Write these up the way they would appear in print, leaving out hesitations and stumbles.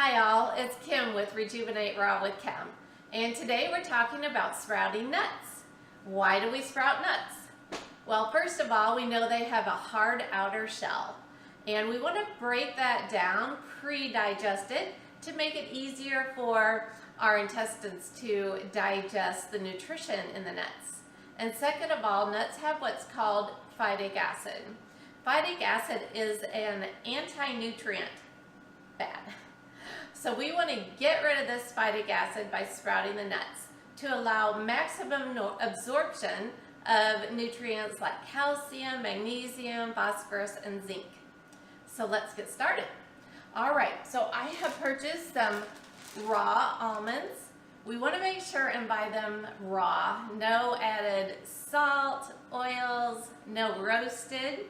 Hi all, it's Kim with Rejuvenate Raw with Kim, and today we're talking about sprouting nuts. Why do we sprout nuts? Well, first of all, we know they have a hard outer shell, and we want to break that down, pre-digest it, to make it easier for our intestines to digest the nutrition in the nuts. And second of all, nuts have what's called phytic acid. Phytic acid is an anti-nutrient. Bad. So we want to get rid of this phytic acid by sprouting the nuts to allow maximum absorption of nutrients like calcium, magnesium, phosphorus, and zinc. So let's get started. All right, so I have purchased some raw almonds. We want to make sure and buy them raw, no added salt, oils, no roasted.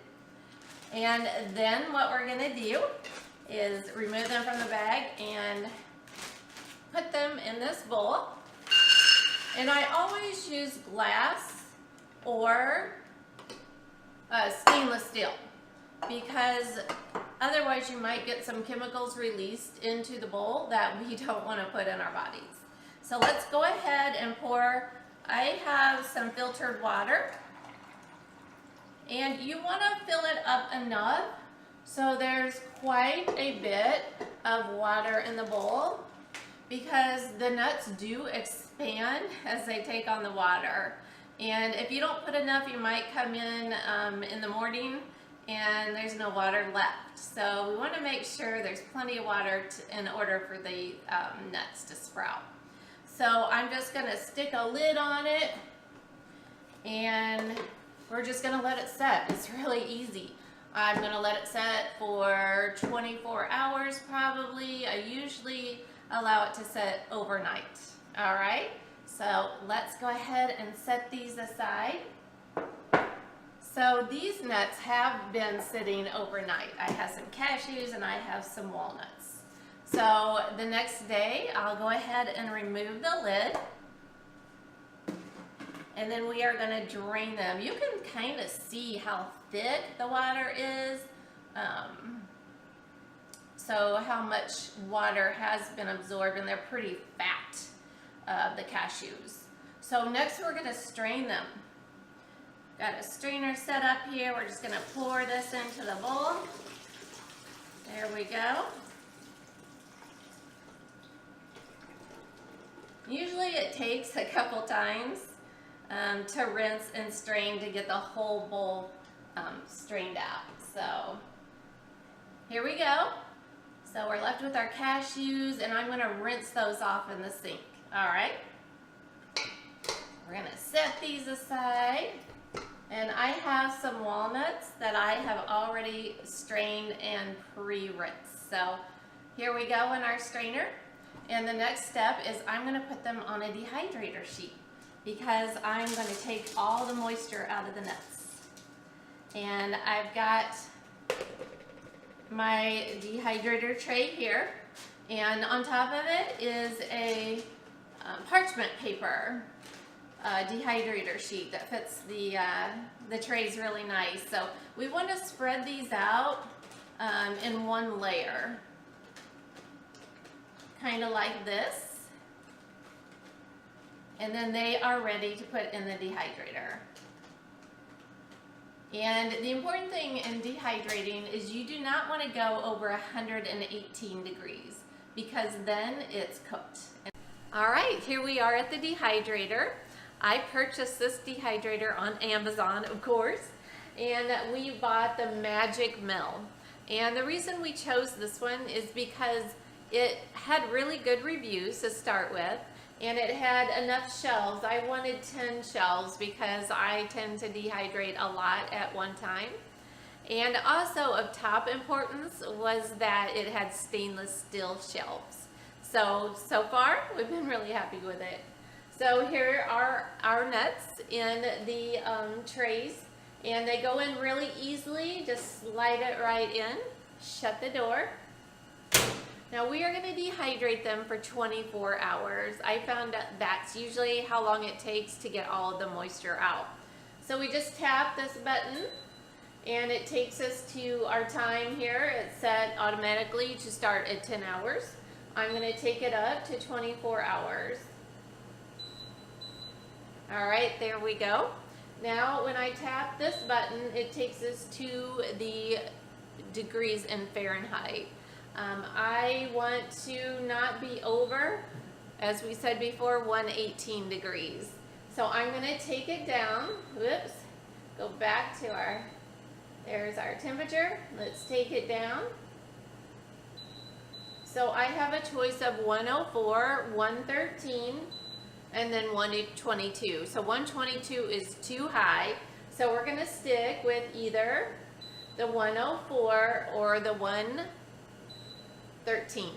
And then what we're going to do is remove them from the bag and put them in this bowl. And I always use glass or stainless steel, because otherwise you might get some chemicals released into the bowl that we don't want to put in our bodies. So let's go ahead and pour. I have some filtered water, and you want to fill it up enough so there's quite a bit of water in the bowl, because the nuts do expand as they take on the water. And if you don't put enough, you might come in the morning and there's no water left. So we want to make sure there's plenty of water in order for the nuts to sprout. So I'm just going to stick a lid on it, and we're just going to let it set. It's really easy. I'm going to let it set for 24 hours probably. I usually allow it to set overnight. All right, so let's go ahead and set these aside. So these nuts have been sitting overnight. I have some cashews and I have some walnuts. So the next day I'll go ahead and remove the lid, and then we are going to drain them. You can kind of see how thick the water is, so how much water has been absorbed, and they're pretty fat, the cashews. So next we're going to strain them. Got a strainer set up here. We're just going to pour this into the bowl. There we go. Usually it takes a couple times to rinse and strain to get the whole bowl strained out. So here we go. So we're left with our cashews, and I'm going to rinse those off in the sink. All right. We're going to set these aside, and I have some walnuts that I have already strained and pre-rinsed. So here we go in our strainer, and the next step is I'm going to put them on a dehydrator sheet, because I'm going to take all the moisture out of the nuts. And I've got my dehydrator tray here, and on top of it is a parchment paper dehydrator sheet that fits the trays really nice. So we want to spread these out in one layer, kind of like this, and then they are ready to put in the dehydrator. And the important thing in dehydrating is you do not want to go over 118 degrees, because then it's cooked. All right, here we are at the dehydrator. I purchased this dehydrator on Amazon, of course, and we bought the Magic Mill. And the reason we chose this one is because it had really good reviews to start with, and it had enough shelves. I wanted 10 shelves because I tend to dehydrate a lot at one time. And also of top importance was that it had stainless steel shelves. So far we've been really happy with it. So here are our nuts in the trays, and they go in really easily. Just slide it right in, shut the door. Now we are going to dehydrate them for 24 hours. I found that's usually how long it takes to get all of the moisture out. So we just tap this button, and it takes us to our time here. It's set automatically to start at 10 hours. I'm going to take it up to 24 hours. All right, there we go. Now when I tap this button, it takes us to the degrees in Fahrenheit. I want to not be over, as we said before, 118 degrees. So I'm going to take it down. Whoops. Go back to there's our temperature. Let's take it down. So I have a choice of 104, 113, and then 122. So 122 is too high. So we're going to stick with either the 104 or the 113.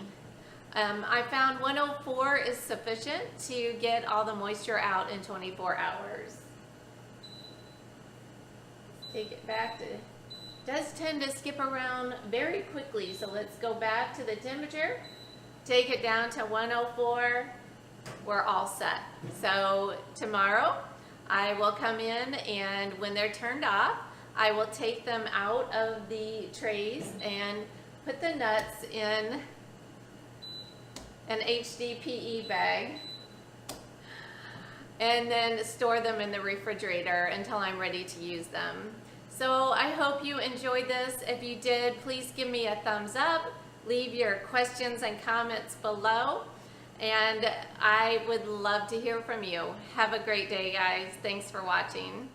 I found 104 is sufficient to get all the moisture out in 24 hours. Take it back to, it does tend to skip around very quickly, so let's go back to the temperature, take it down to 104, we're all set. So tomorrow I will come in, and when they're turned off, I will take them out of the trays and put the nuts in an HDPE bag and then store them in the refrigerator until I'm ready to use them. So I hope you enjoyed this. If you did, please give me a thumbs up, leave your questions and comments below, and I would love to hear from you. Have a great day, guys. Thanks for watching.